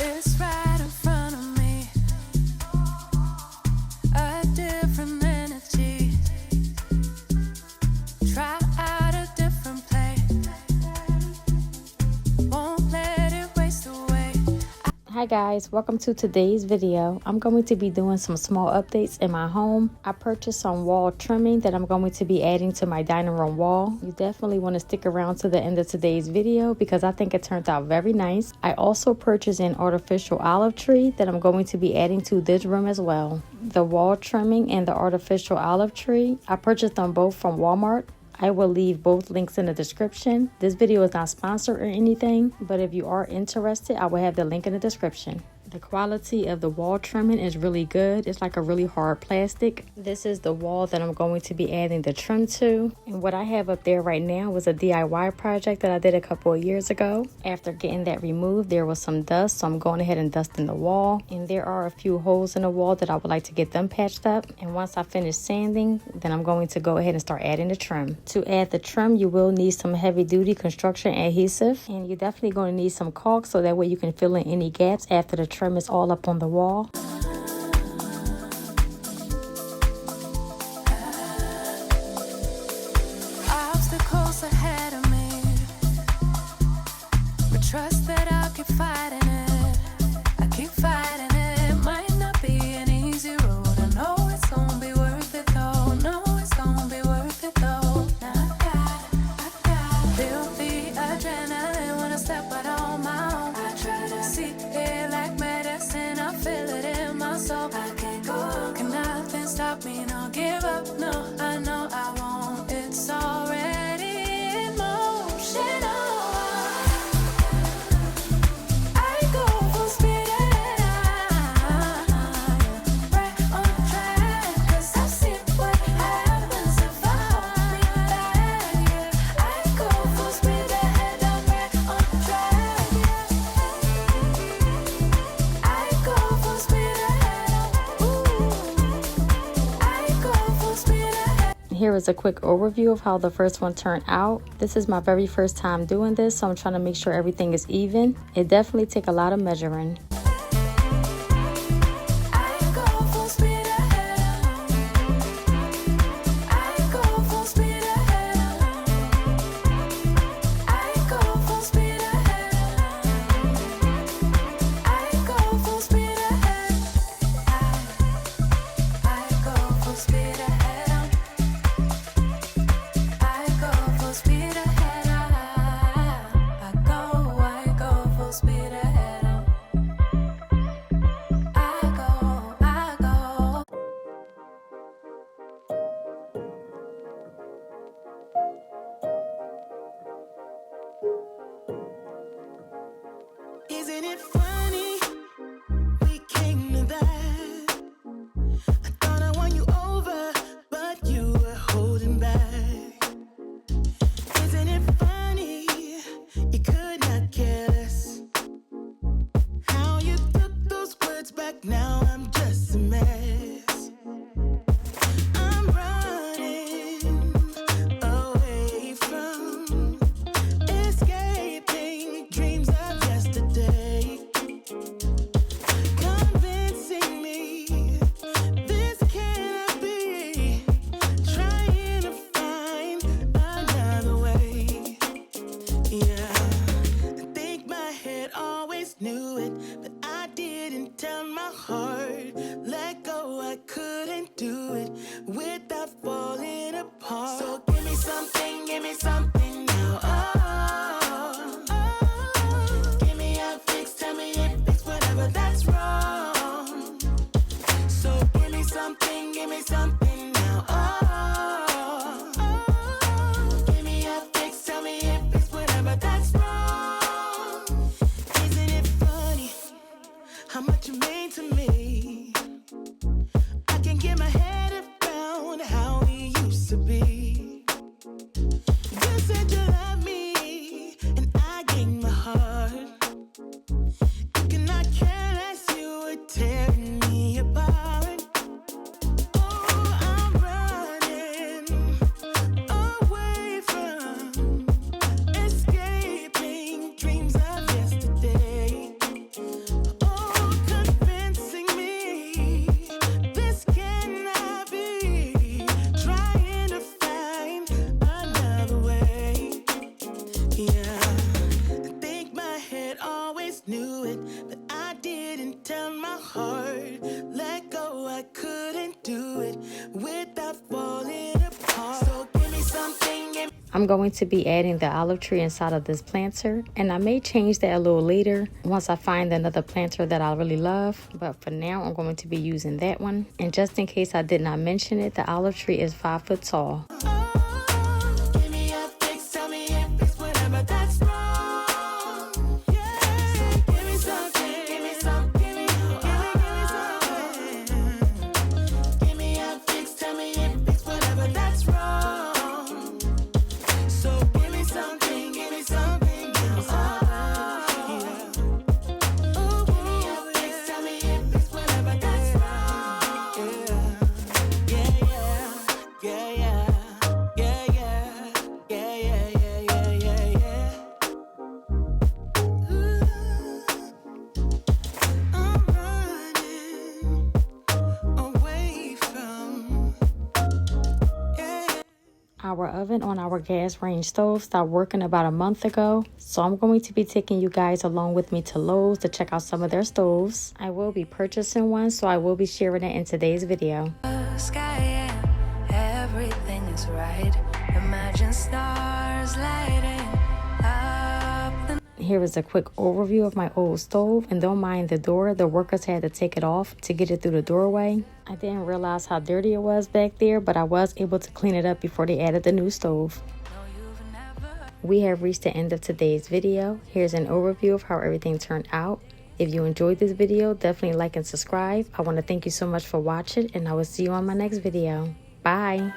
It's right in front of me. A different energy. Try out a different play. Won't let it waste away. Hi guys, welcome to today's video. I'm going to be doing some small updates in my home. I purchased some wall trimming that I'm going to be adding to my dining room wall. You definitely want to stick around to the end of today's video because I think it turned out very nice. I also purchased an artificial olive tree that I'm going to be adding to this room as well. The wall trimming and the artificial olive tree, I purchased them both from Walmart. I will leave both links in the description. This video is not sponsored or anything, but if you are interested, I will have the link in the description. The quality of the wall trimming is really good. It's like a really hard plastic. This is the wall that I'm going to be adding the trim to. And what I have up there right now was a DIY project that I did a couple of years ago. After getting that removed, there was some dust, so I'm going ahead and dusting the wall. And there are a few holes in the wall that I would like to get them patched up. And once I finish sanding, then I'm going to go ahead and start adding the trim. To add the trim, you will need some heavy duty construction adhesive. And you're definitely going to need some caulk so that way you can fill in any gaps after the trim is all up on the wall. Obstacles ahead of me, but trust that I'll keep fighting it. I keep fighting it. Might not be an easy road. I know it's gonna be worth it though. No, it's gonna be worth it though. Now I got feel the adrenaline when I step out on my own. I try to see it like medicine. I feel it in my soul. I can't go. Can nothing stop me? No, give up. No, I know I won't. It's already in motion. I go full speed ahead. Right on track. 'Cause I've seen what happens if I hold me back. Yeah, I go full speed ahead. I'm right on track. I go full speed ahead. Ooh. I go full speed ahead. Here is a quick overview of how the first one turned out. This is my very first time doing this, so I'm trying to make sure everything is even. It definitely takes a lot of measuring. I go full speed ahead. I go full speed ahead. I go full speed ahead. I go full speed ahead. I go full speed ahead. I go full speed ahead. I go full speed ahead. I go. Isn't it funny? We came to that. I thought I won you over, but you were holding back. Isn't it funny? You could not care less. How you took those words back, now I'm just a mess. I'm running away from escaping dreams of yesterday. Convincing me this cannot be. Trying to find another way. Yeah, I think my head always knew it, but I didn't tell my heart. Let go, I couldn't do it without falling apart. So give me something now. Oh. Give me a fix, tell me if it's whatever that's wrong. So give me something now. Oh. Give me a fix, tell me if it's whatever that's wrong. Isn't it funny how much you mean to me? I can get my head around how we used to be. You said you love me, and I gave my heart. You cannot care less, you were tearing me apart. Oh, I'm running away from escaping dreams of yesterday. just knew it, but I didn't tell my heart. Let go, I couldn't do it without falling apart. So give me something, give me. I'm going to be adding the olive tree inside of this planter, and I may change that a little later once I find another planter that I really love. But for now, I'm going to be using that one. And just in case I did not mention it, the olive tree is 5 foot tall. Give me a fix, tell me if it's whatever that's wrong. Yeah. So give me something, give me some, give me something. Give me a fix, tell me if it's whatever that's wrong. So give me something, give me something, give me something. Yeah. Ooh, give me a fix, tell me if it's whatever that's wrong. Yeah, yeah, yeah, yeah. Our oven on our gas range stove stopped working about a month ago, so I'm going to be taking you guys along with me to Lowe's to check out some of their stoves. I will be purchasing one, so I will be sharing it in today's video. Sky, everything is right. Imagine stars lighting up the. Here is a quick overview of my old stove, and don't mind the door. The workers had to take it off to get it through the doorway. I didn't realize how dirty it was back there, but I was able to clean it up before they added the new stove. We have reached the end of today's video. Here's an overview of how everything turned out. If you enjoyed this video, definitely like and subscribe. I want to thank you so much for watching, and I will see you on my next video. Bye!